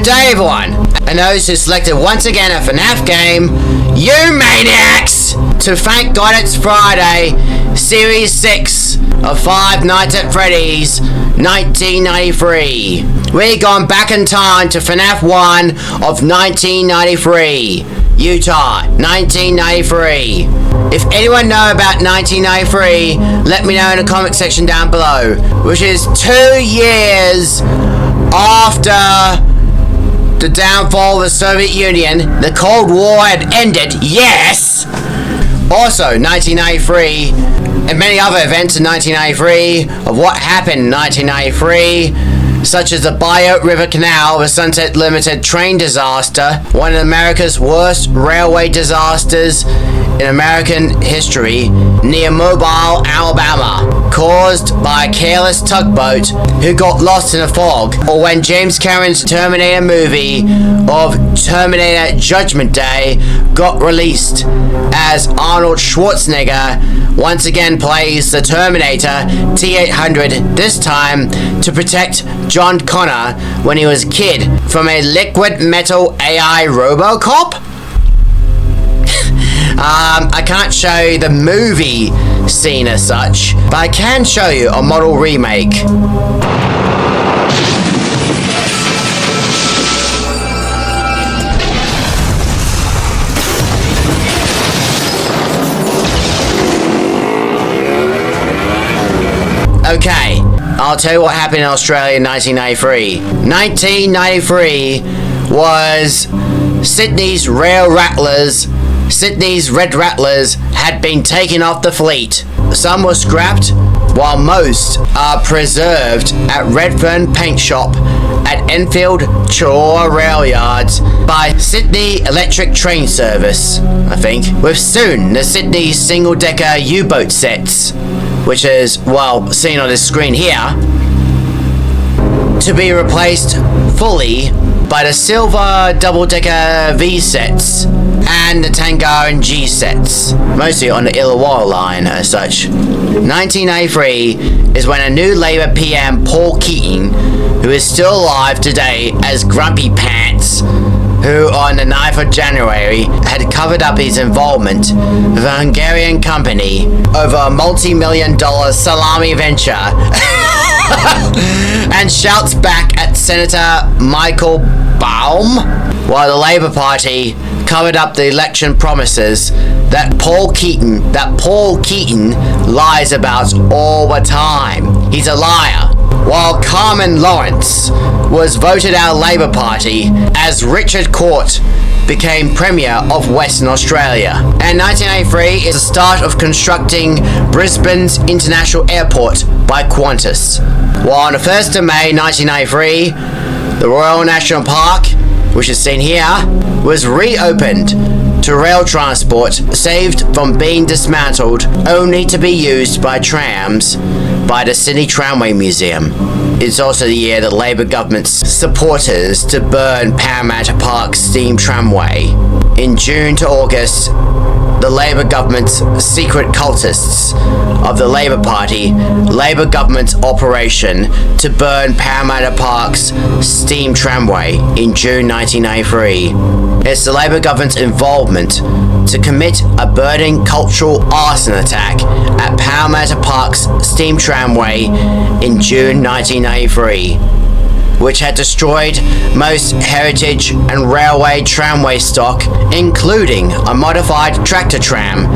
day, everyone, and those who selected once again a Fnaf game, you maniacs! To thank God it's Friday, Series 6 of Five Nights at Freddy's 1993. We've gone back in time to Fnaf 1 of 1993. Utah, 1993. If anyone know about 1993, let me know in the comment section down below, which is 2 years after the downfall of the Soviet Union. The Cold War had ended, yes! Also, 1993, and many other events in 1993 of what happened in 1993, such as the Bayou River Canal, the Sunset Limited train disaster, one of America's worst railway disasters in American history, near Mobile, Alabama, caused by a careless tugboat who got lost in a fog, or when James Cameron's Terminator movie of Terminator Judgment Day got released, as Arnold Schwarzenegger once again plays the Terminator T-800, this time to protect John Connor when he was a kid from a liquid metal AI Robocop? I can't show you the movie scene as such, but I can show you a model remake. Okay, I'll tell you what happened in Australia in 1993. 1993 was Sydney's Sydney's Red Rattlers had been taken off the fleet. Some were scrapped, while most are preserved at Redfern Paint Shop at Enfield Chor Rail Yards by Sydney Electric Train Service, I think, with soon the Sydney single-decker U-boat sets, which is, well, seen on this screen here, to be replaced fully by the silver double-decker V sets and the Tango and G sets, mostly on the Illawarra line as such. 1993 is when a new Labour PM, Paul Keating, who is still alive today as Grumpy Pants, who on the 9th of January had covered up his involvement with a Hungarian company over a multi-million-dollar salami venture and shouts back at Senator Michael Baum, while the Labour Party covered up the election promises that Paul Keating lies about all the time. He's a liar. While Carmen Lawrence was voted out of Labour Party as Richard Court became Premier of Western Australia. And 1983 is the start of constructing Brisbane's International Airport by Qantas. While on the 1st of May 1993, the Royal National Park, which is seen here, was reopened to rail transport, saved from being dismantled, only to be used by trams by the Sydney Tramway Museum. It's also the year the Labour government's supporters to burn Parramatta Park steam tramway. In June to August, the Labour government's secret cultists of the Labour Party, Labour government's operation to burn Parramatta Park's steam tramway in June 1993. It's the Labour government's involvement to commit a burning cultural arson attack at Parramatta Park's steam tramway in June 1993, which had destroyed most heritage and railway tramway stock, including a modified tractor tram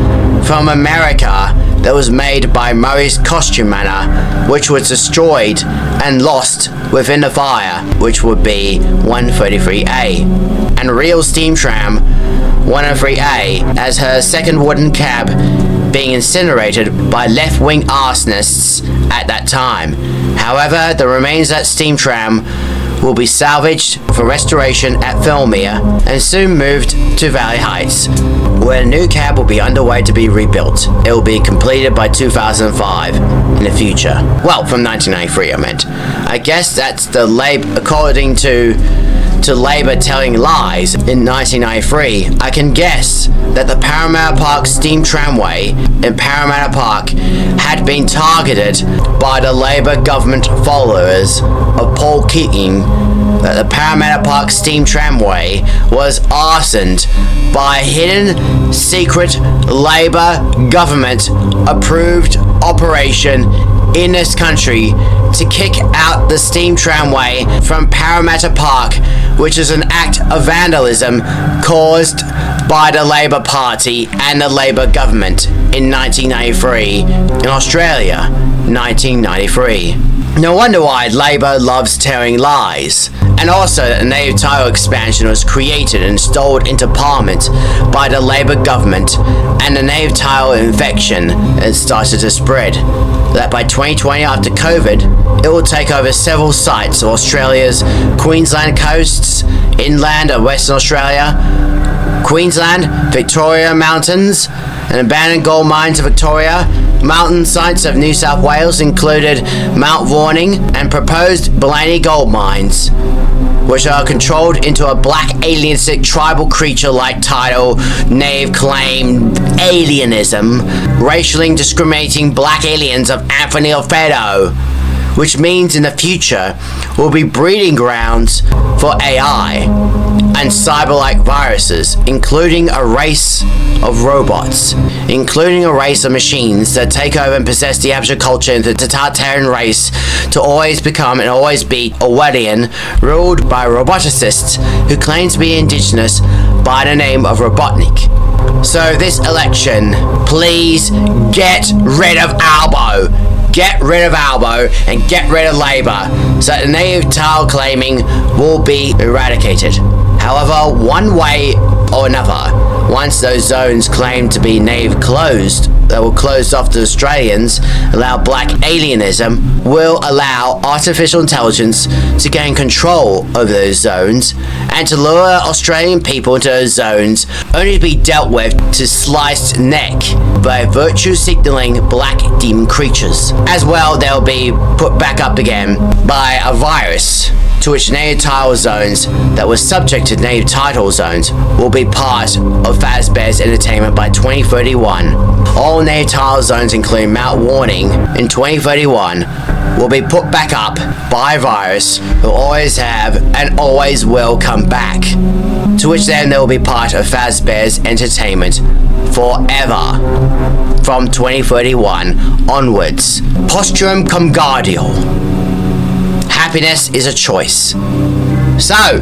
from America that was made by Murray's Costume Manor, which was destroyed and lost within the fire, which would be 133A, and real steam tram 103A as her second wooden cab being incinerated by left-wing arsonists at that time. However, the remains of that steam tram will be salvaged for restoration at Filmere and soon moved to Valley Heights, where a new cab will be underway to be rebuilt. It will be completed by 2005 in the future. Well, from 1993 I meant. I guess that's the according to Labour telling lies in 1993, I can guess that the Parramatta Park steam tramway in Parramatta Park had been targeted by the Labour government followers of Paul Keating that the Parramatta Park steam tramway was arsoned by a hidden, secret Labor government approved operation in this country to kick out the steam tramway from Parramatta Park, which is an act of vandalism caused by the Labor Party and the Labor government in 1993 in Australia, 1993. No wonder why Labor loves telling lies, and also that the native title expansion was created and installed into Parliament by the Labor government, and the native title infection has started to spread. That by 2020, after COVID, it will take over several sites of Australia's Queensland coasts, inland of Western Australia, Queensland, Victoria Mountains, and abandoned gold mines of Victoria. Mountain sites of New South Wales included Mount Warning and proposed Blaney gold mines, which are controlled into a black alienistic tribal creature-like title, native claim alienism, racially discriminating black aliens of Anthony Alfredo, which means in the future will be breeding grounds for AI and cyber-like viruses, including a race of robots, including a race of machines that take over and possess the abstract culture into the totalitarian race to always become and always be Orwellian, ruled by roboticists who claim to be indigenous by the name of Robotnik. So this election, please get rid of Albo. Get rid of Albo and get rid of Labor so that the native title claiming will be eradicated. However, one way or another, once those zones claimed to be native closed, that were closed off to Australians, allow black alienism, will allow artificial intelligence to gain control over those zones and to lure Australian people into those zones, only to be dealt with to sliced neck by virtue signaling black demon creatures. As well, they'll be put back up again by a virus to which native title zones that were subject to native title zones will be part of Fazbears entertainment by 2031. All native title zones, including Mount Warning, in 2031 will be put back up by a virus who always have and always will come back, to which then they will be part of Fazbears entertainment forever from 2031 onwards. Posturum cum gaudium. Happiness is a choice. So,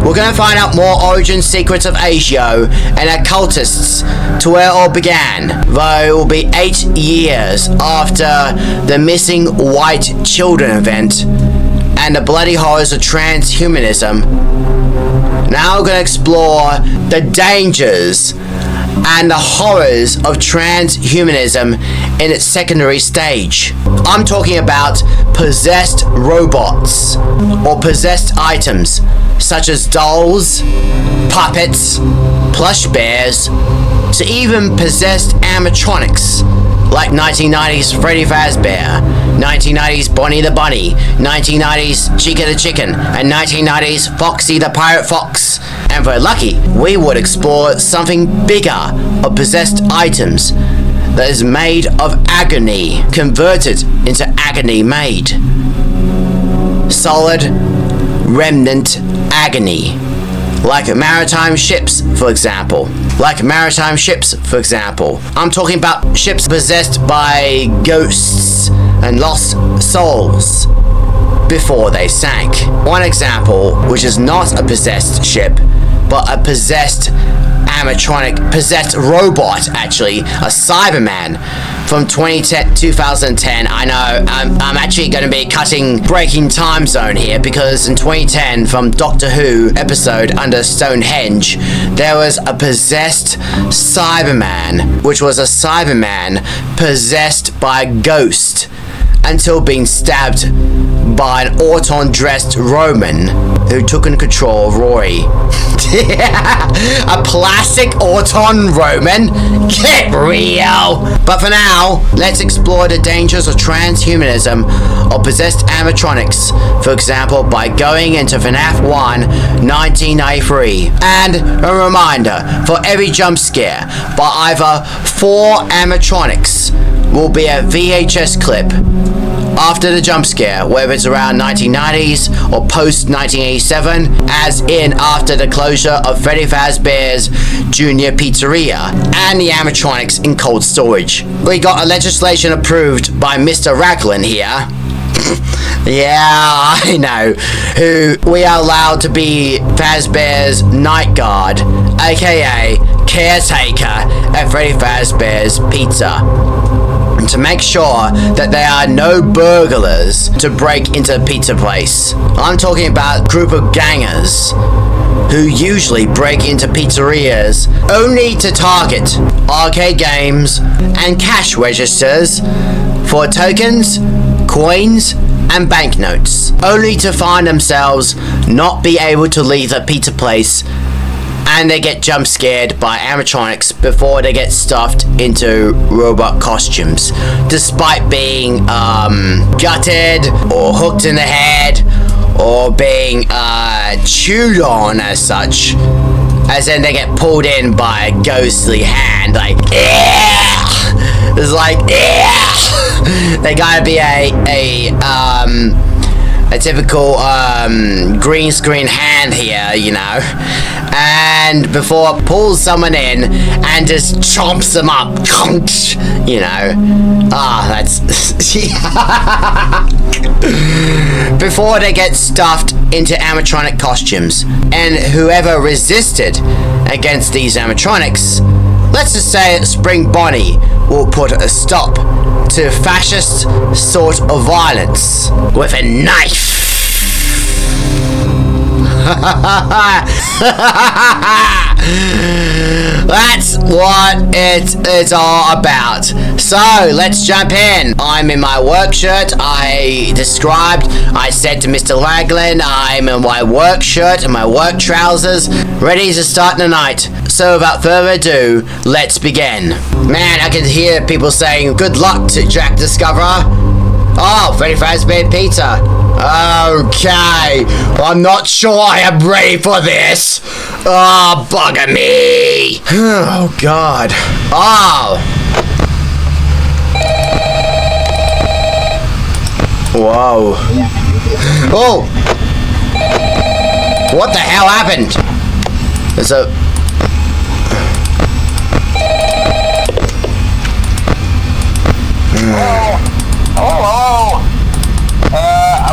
we're going to find out more origin secrets of Asio and occultists to where it all began, though it will be 8 years after the missing white children event and the bloody horrors of transhumanism. Now we're going to explore the dangers and the horrors of transhumanism in its secondary stage. I'm talking about possessed robots or possessed items such as dolls, puppets, plush bears, to even possessed animatronics like 1990s Freddy Fazbear, 1990s Bonnie the Bunny, 1990s Chica the Chicken, and 1990s Foxy the Pirate Fox. And if we're lucky, we would explore something bigger of possessed items that is made of agony, converted into agony made. Solid, remnant agony. Like maritime ships, for example. I'm talking about ships possessed by ghosts and lost souls before they sank. One example, which is not a possessed ship, but a possessed animatronic, possessed robot, actually, a Cyberman from 2010. I know, I'm actually going to be breaking time zone here, because in 2010, from Doctor Who episode under Stonehenge, there was a possessed Cyberman, which was a Cyberman possessed by a ghost until being stabbed by an Auton-dressed Roman who took in control of Rory. A plastic Auton Roman? Get real! But for now, let's explore the dangers of transhumanism or possessed animatronics, for example, by going into Fnaf 1, 1993. And a reminder, for every jump scare by either 4 animatronics will be a VHS clip after the jump scare, whether it's around 1990s or post 1987, as in after the closure of Freddy Fazbears Jr. Pizzeria and the animatronics in cold storage. We got a legislation approved by Mr. Raglan here. Yeah, I know. Who we are allowed to be Fazbear's Nightguard, aka caretaker at Freddy Fazbear's Pizza, to make sure that there are no burglars to break into the pizza place. I'm talking about a group of gangers who usually break into pizzerias only to target arcade games and cash registers for tokens, coins, and banknotes, only to find themselves not be able to leave the pizza place, and they get jump scared by animatronics before they get stuffed into robot costumes, despite being gutted or hooked in the head or being chewed on as such, as then they get pulled in by a ghostly hand, like it's like they gotta be a typical green screen hand here, you know, and before it pulls someone in and just chomps them up, you know. That's before they get stuffed into animatronic costumes. And whoever resisted against these animatronics, let's just say that Spring Bonnie will put a stop to fascist sort of violence with a knife. That's what it's all about. So let's jump in. I'm in my work shirt. I said to Mr. Raglan, I'm in my work shirt and my work trousers, ready to start the night. So without further ado, let's begin. Man, I can hear people saying good luck to Jack Discoverer. Oh, Freddy Fazbear Pizza. Okay, I'm not sure I am ready for this. Oh, bugger me. Oh, God. Oh. Whoa. Oh. What the hell happened? There's a... Hello. I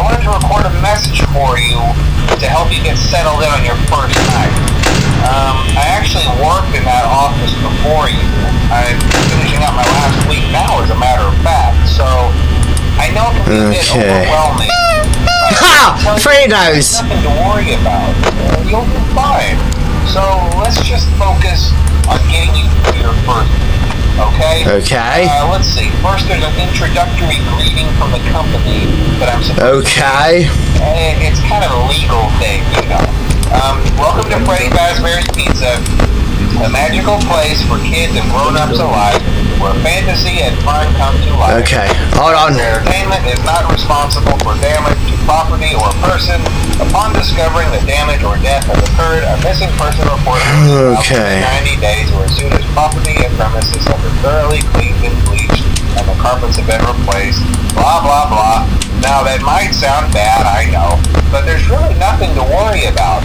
wanted to record a message for you to help you get settled in on your first night. I actually worked in that office before you. I'm finishing up my last week now, as a matter of fact, so I know it can be a bit overwhelming. Ha! Freddy knows. Nothing to worry about. You'll be fine. So let's just focus on getting you through your first week. Okay? Okay. Let's see. First, there's an introductory greeting from the company that I'm supposed to... Okay. It's kind of a legal thing, you know. Welcome to Freddy Fazbear's Pizza, a magical place for kids and grown-ups alike, where fantasy and fun come to life. Okay, hold on. Entertainment is not responsible for damage to property or person. Upon discovering that damage or death has occurred, a missing person report will be Okay. 90 days or as soon as property and premises have been thoroughly cleaned and bleached and the carpets have been replaced. Blah, blah, blah. Now, that might sound bad, I know, but there's really nothing to worry about.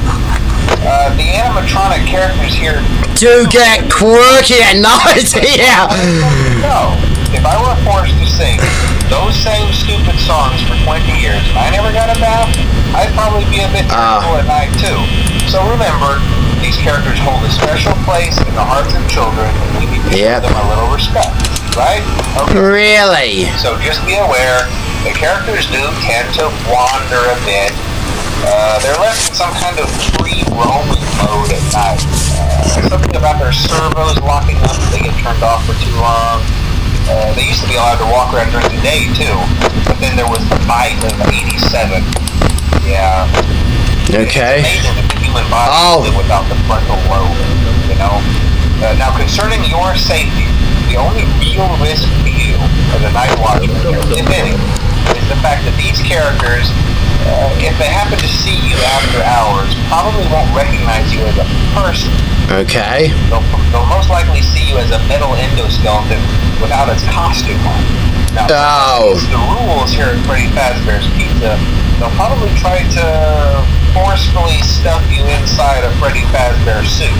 The animatronic characters here Do get quirky at night, yeah. No, if I were forced to sing those same stupid songs for 20 years and I never got a bath, I'd probably be a bit irritable at night too. So remember, these characters hold a special place in the hearts of children and we need to show them a little respect, right? Okay. Really? So just be aware, the characters do tend to wander a bit. They're left in some kind of free roaming mode at night. Something about their servos locking up if they get turned off for too long. They used to be allowed to walk around during the day too, but then there was the bite of 87. Yeah. Okay. It's amazing that the human body can live without the frontal lobe, you know? Now concerning your safety, the only real risk to you as a night watchman, if any, is the fact that these characters, if they happen to see you after hours, probably won't recognize you as a person. Okay. They'll most likely see you as a metal endoskeleton without its costume on. Now, against the rules here at Freddy Fazbear's Pizza, they'll probably try to forcefully stuff you inside a Freddy Fazbear suit.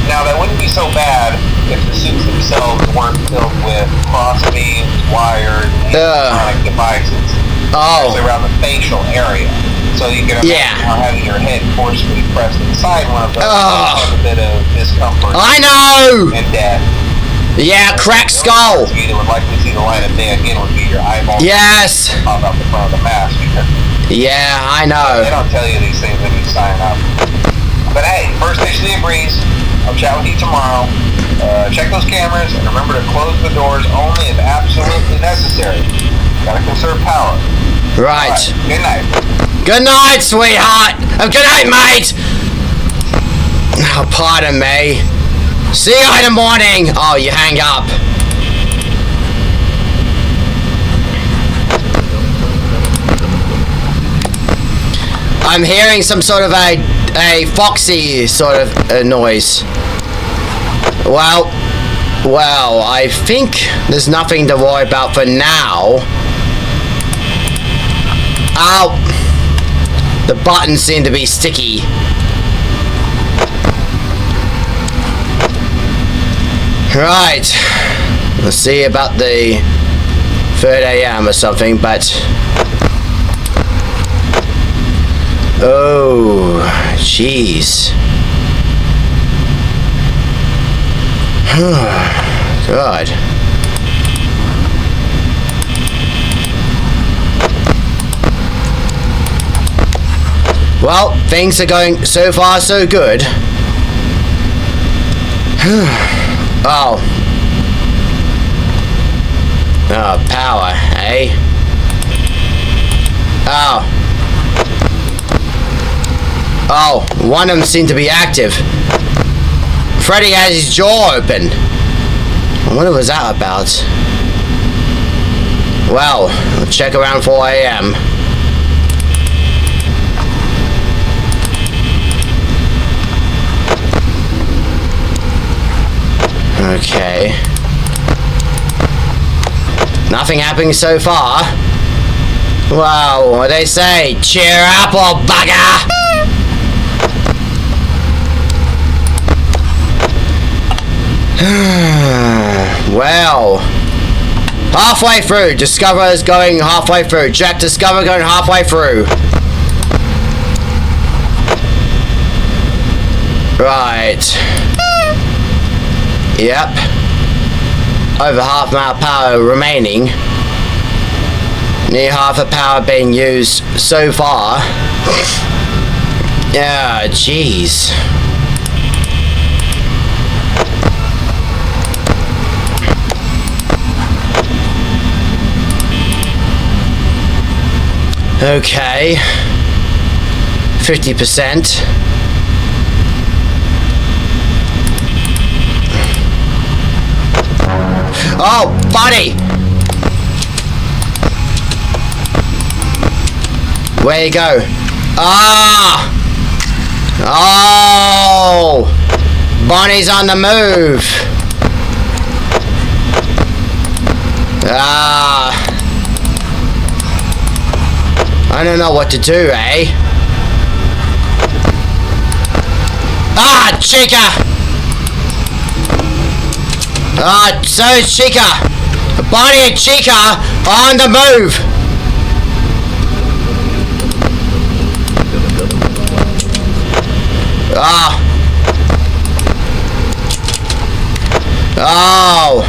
Now, that wouldn't be so bad if the suits themselves weren't filled with crossbeams, wires, and electronic devices. Especially around the facial area. So you can imagine how having your head forcefully pressed inside one of those has a bit of discomfort. I know! And death. Yeah, cracked skull. You would likely see the light of day again would be your eyeball. Yes. Pop out the front of the mask. Yeah, I know. They don't tell you these things when you sign up. But hey, first station of the breeze. I'll chat with you tomorrow. Check those cameras and remember to close the doors only if absolutely necessary. Gotta conserve power. Right. Good night. Good night, sweetheart. Good night, mate. Oh, pardon me. See you in the morning. Oh, you hang up. I'm hearing some sort of a Foxy sort of noise. Well, I think there's nothing to worry about for now. Ow! The buttons seem to be sticky. Right. Let's see about the 3rd AM or something, but... Oh, jeez. God. Well, things are going so far so good. Oh. Oh, power, eh? Oh. Oh, one of them seemed to be active. Freddy has his jaw open. What was that about? Well, we'll check around 4 AM. Okay. Nothing happening so far. Wow, what do they say? Cheer up, old bugger! Well, halfway through. Discover is going halfway through. Jack, Discover going halfway through. Right. Yep. Over half my power remaining. Near half the power being used so far. Yeah, jeez. Okay. 50%. Oh, buddy! Where you go? Ah! Oh! Bonnie's on the move! Ah! I don't know what to do, eh? Ah, Chica! Ah, so is Chica! Bonnie and Chica are on the move! Ah! Oh!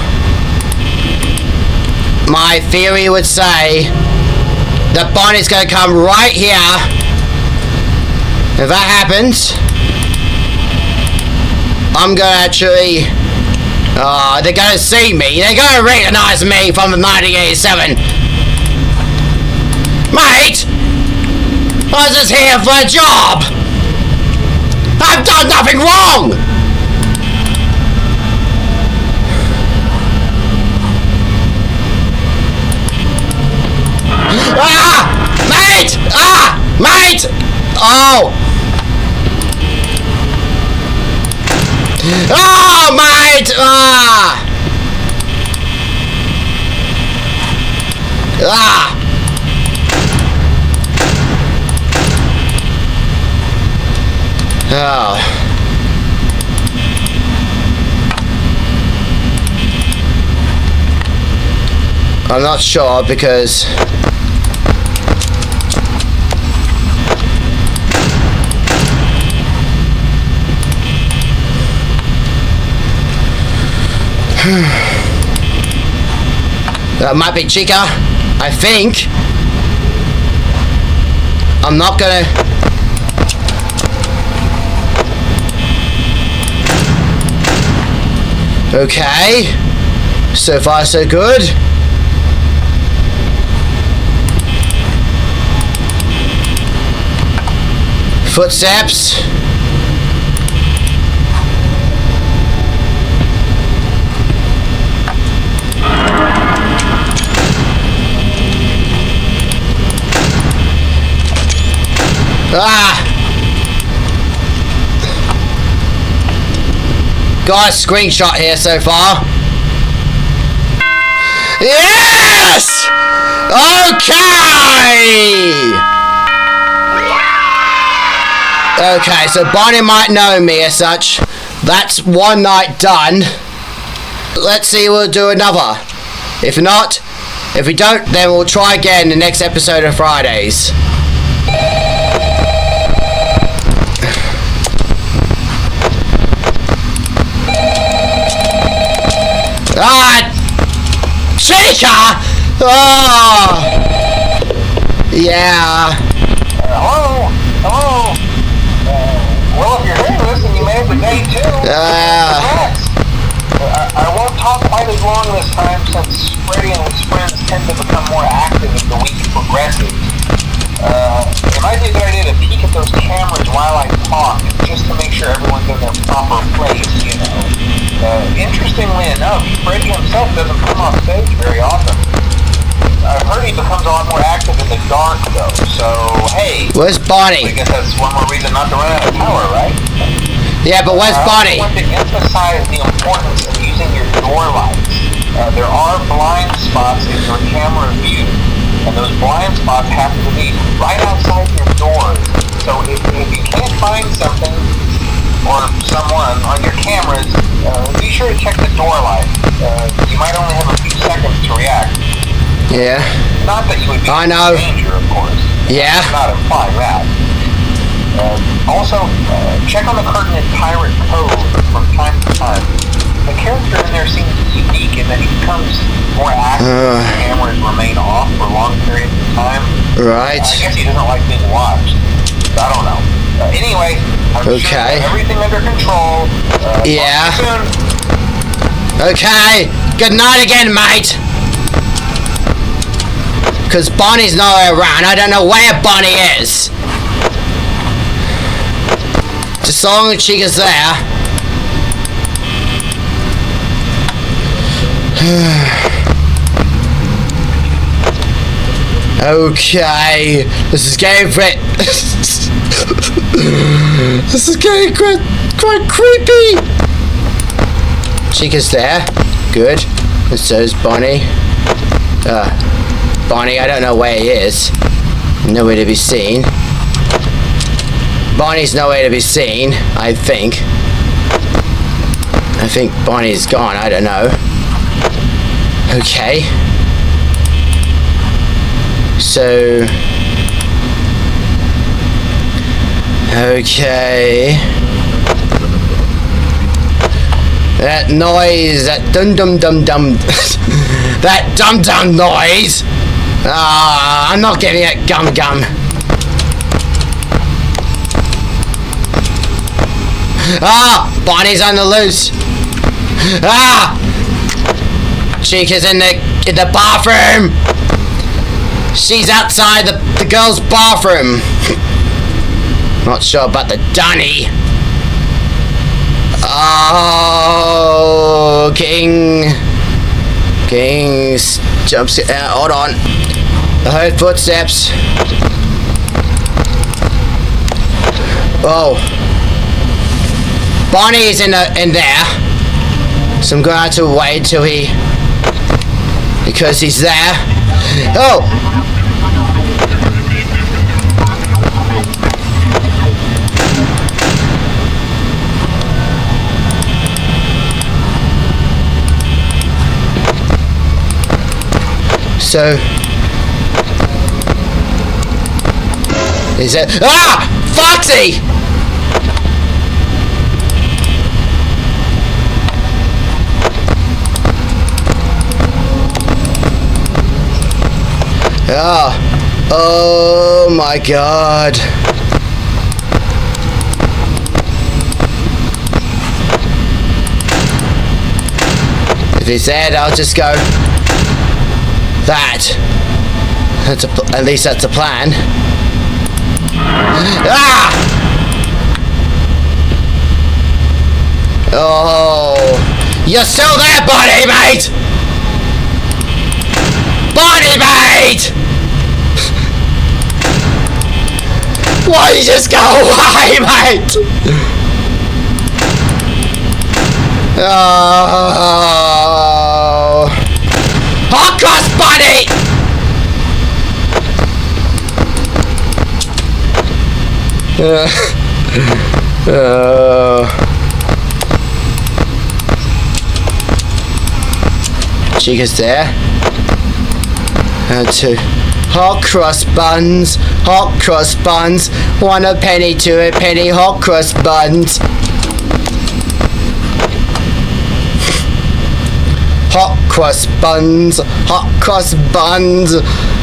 My theory would say that Bonnie's gonna come right here. If that happens, I'm gonna actually... they're gonna see me. They're gonna recognize me from the 1987. Mate! I was just here for a job! I've done nothing wrong! Ah! Mate! Ah! Mate! Oh! Oh, mate! Ah! Oh. I'm not sure because that might be Chica, I think. I'm not gonna. Okay. So far so good. Footsteps. Ah! Got a screenshot here so far. Yes! Okay! Okay, so Bonnie might know me as such. That's one night done. Let's see, we'll do another. If not, if we don't, then we'll try again the next episode of Fridays. Ah! Chica! Oh! Yeah. Hello? Hello? Well, if you're hearing this and you made it to day 2, congrats. I won't talk quite as long this time since Freddy and his friends tend to become more active as the week progresses. It might be a good idea to peek at those cameras while I talk, just to make sure everyone's in their proper place, you know. Interestingly enough, Freddy himself doesn't come off stage very often. I've heard he becomes a lot more active in the dark, though, so, hey. Where's Bonnie? I guess that's one more reason not to run out of power, right? Yeah, but where's Bonnie? I want to emphasize the importance of using your door lights. There are blind spots in your camera view, and those blind spots happen to be right outside your doors. So if you can't find something or someone on your cameras, be sure to check the door light. You might only have a few seconds to react. Yeah. Not that you would be in danger, of course. Yeah. I'm not implying that. Also, check on the curtain in Pirate Code from time to time. The character in there seems unique in that he becomes more active as the cameras remain off for long periods of time. Right. I guess he doesn't like being watched. I don't know. Anyway, I'm sure you have everything under control. Yeah. Talk to you soon. Okay. Good night again, mate. Because Bonnie's not around. I don't know where Bonnie is. Just so long as Chica's there. Okay. This is getting this is getting quite creepy. Chica's there. Good. And so is Bonnie. Bonnie, I don't know where he is. Nowhere to be seen. Bonnie's nowhere to be seen, I think. I think Bonnie's gone, I don't know. Okay. So... Okay... That noise, that dum-dum-dum-dum... that dum-dum noise! I'm not getting it, gum-gum. Bonnie's on the loose. Chica's in the bathroom. She's outside the girls' bathroom. Not sure about the dunny. Oh, King jumps out. Hold on. I heard footsteps. Oh. Bonnie is in there. So I'm going to have to wait till because he's there. Oh! So... Is it... Ah! Foxy! Oh my god. If he's dead, I'll just go that. At least that's a plan. Ah! Oh, you're still there, body mate! Body mate! Why don't you just go away, mate? Oh, hot cross body! Chica's there. And two hot cross buns, hot cross buns. 1 a penny, 2 a penny, hot cross buns. Hot cross buns, hot cross buns.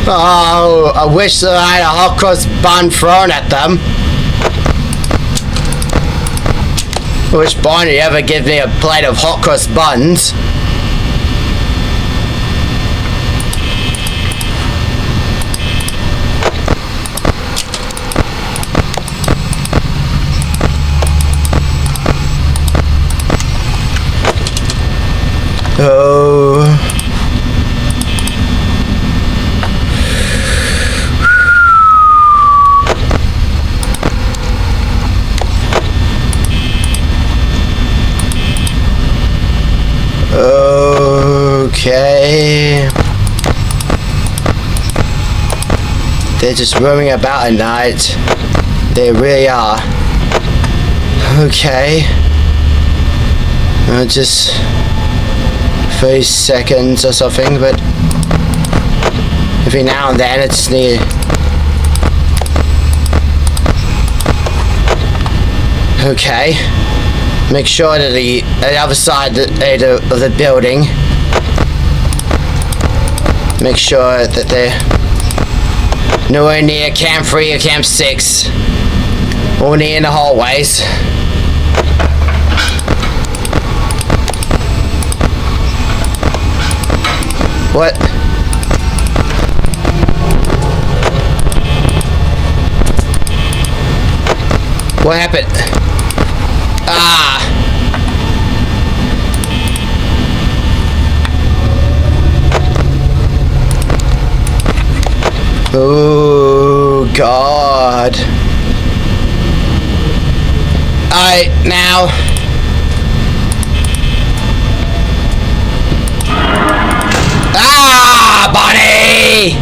Oh, I wish that I had a hot cross bun thrown at them. Which Barney ever give me a plate of hot cross buns? Oh. Okay. They're just roaming about at night. They really are. Okay. Just 30 seconds or something, but every now and then it's near. Okay. Make sure that the other side of the building. Make sure that they're nowhere near Camp 3 or Camp 6. Only in the hallways. What? What happened? Ah! Oh God! Alright, now. Ah, Bonnie!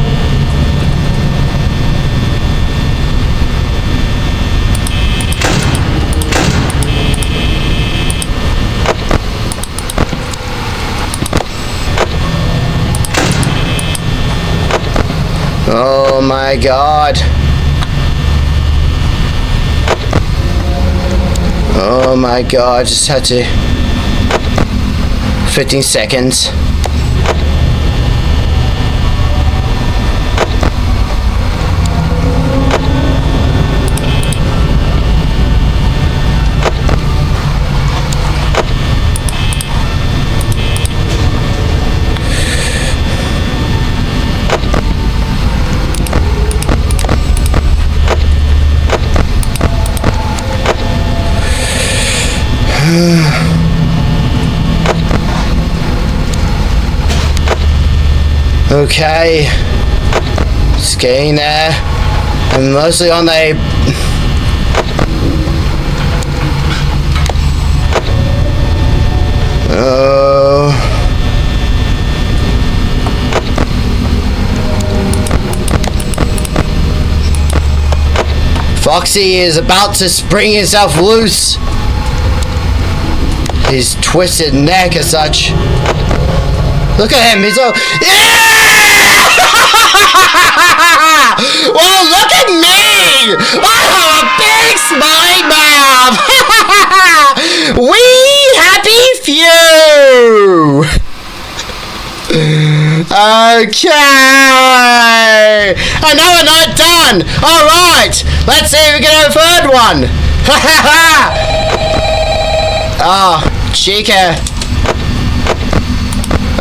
Oh my God. Oh my God, just had to 15 seconds. Okay, just getting there, and mostly on the Foxy is about to spring himself loose. His twisted neck as such. Look at him, he's all... Yeah! Well, look at me! I have a big smiley mouth! We happy few! Okay! Another night done! Alright! Let's see if we get a third one! Oh, Chica.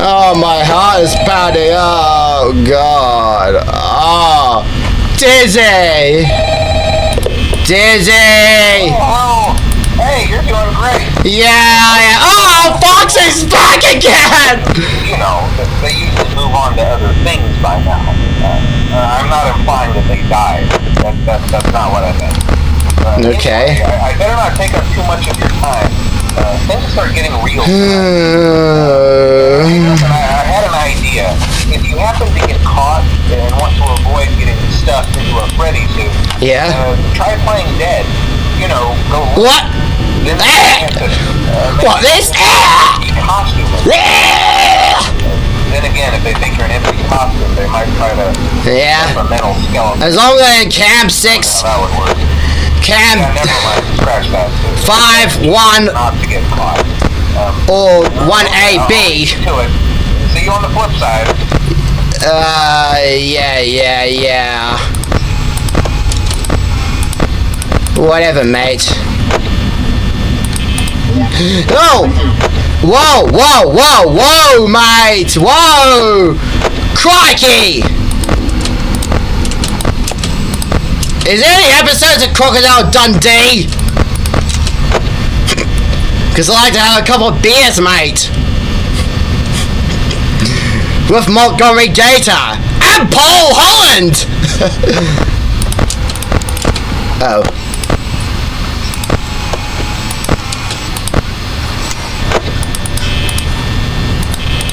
Oh, my heart is pounding. Oh, God. Oh, Dizzy! Dizzy! Oh, hey, you're doing great. Yeah. Oh, Foxy's back again! You know, they usually move on to other things by now. I'm not implying that they died. That's not what I meant. Okay. Anyway, I better not take up too much of your time. Things start getting real. Listen, I had an idea. If you happen to get caught and want to avoid getting stuffed into a Freddy suit, Yeah? try playing dead. You know, go... What? Then What this? costume. Then again, if they think you're an empty costume, they might try to... Yeah. A mental skeleton. As long as they're in Cam 6, That would work. Cam Yeah, never mind. Scratch that. 5, 1, Not to get caught. or 1AB. To it. See you on the flip side. Yeah. Whatever, mate. Oh! Whoa, mate! Whoa! Crikey! Is there any episodes of Crocodile Dundee? Because I like to have a couple of beers, mate. With Montgomery Gator and Paul Holland! Oh.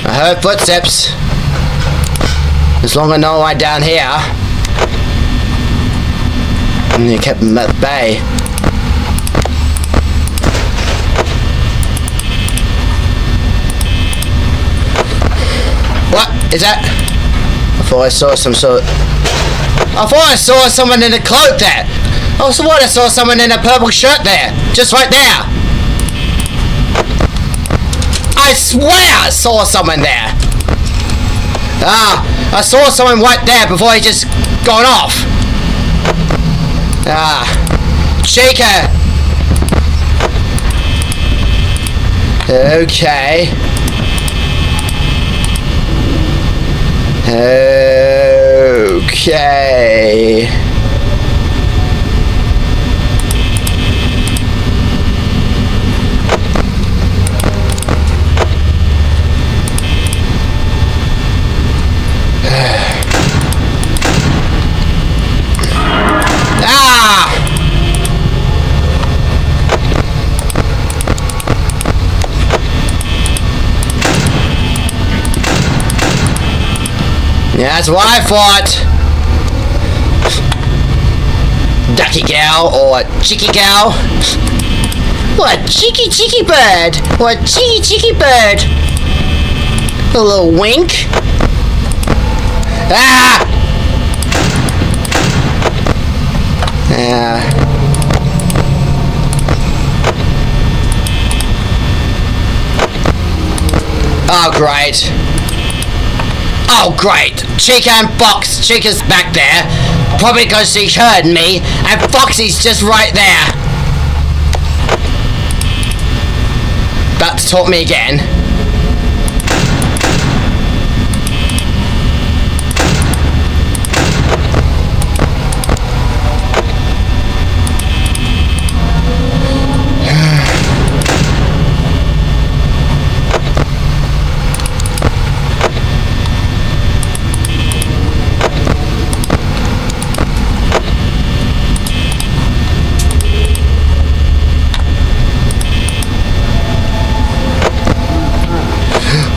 I heard footsteps. As long as no one down here. And they kept them at bay. What is that? I thought I saw some sort. I thought I saw someone in a cloak there. Oh, so what? I saw someone in a purple shirt there. Just right there. I swear I saw someone there. Ah, I saw someone right there before he just gone off. Ah, Chica. Okay. Okay. Yeah, that's what I thought. Ducky gal or cheeky gal. What a cheeky bird. What a cheeky bird. A little wink. Ah! Yeah. Oh, great. Oh, great! Chica and Fox. Chica's back there. Probably because she heard me. And Foxy's just right there. About to talk me again.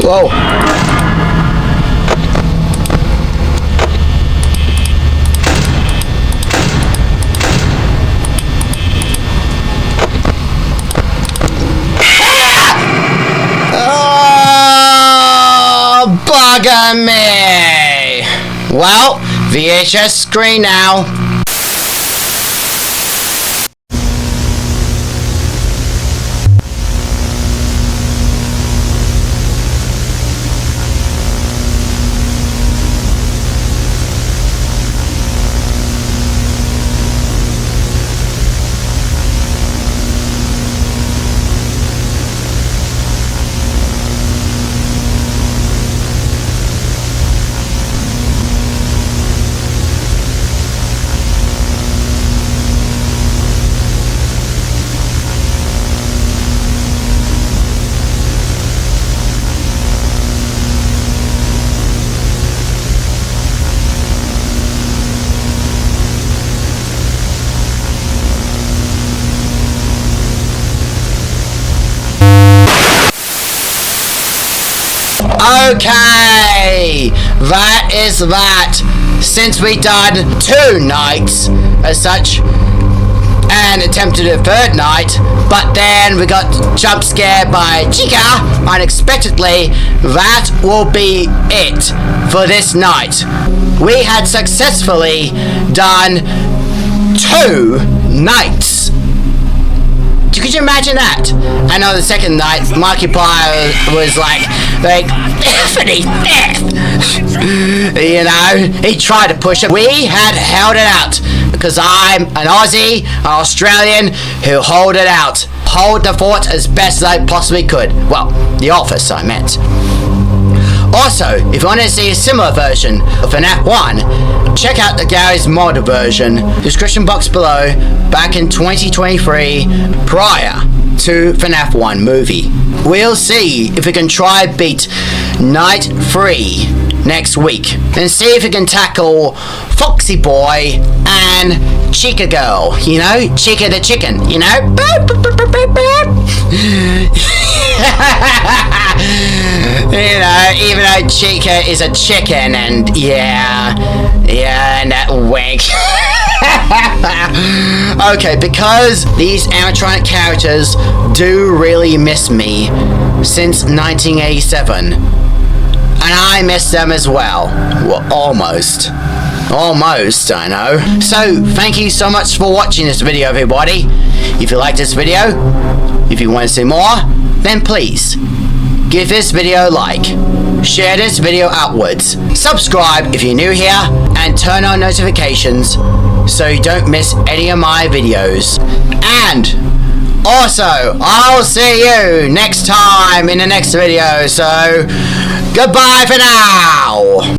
Whoa. Oh, bugger me. Well, the VHS screen now. Okay, that is that. Since we done 2 nights as such, and attempted a 3rd night, but then we got jump scared by Chica unexpectedly, that will be it for this night. We had successfully done 2 nights. Could you imagine that? I know the 2nd night, Markiplier was like, Freddy, you know, he tried to push it. We had held it out because I'm an Aussie, an Australian who hold it out. Hold the fort as best as I possibly could. Well, the office, I meant. Also, if you want to see a similar version of Fnaf 1, check out the Gary's mod version, description box below, back in 2023, prior to Fnaf 1 movie. We'll see if we can try beat Night 3 next week, and see if we can tackle Foxy Boy and Chica Girl, you know, Chica the chicken, you know. You know, even though Chica is a chicken, and yeah, and that wink. Okay, because these animatronic characters do really miss me since 1987, and I miss them as well. Well, almost, I know. So, thank you so much for watching this video, everybody. If you like this video, if you want to see more, then please give this video a like, share this video outwards, subscribe if you're new here, and turn on notifications so you don't miss any of my videos. And also, I'll see you next time in the next video, so goodbye for now!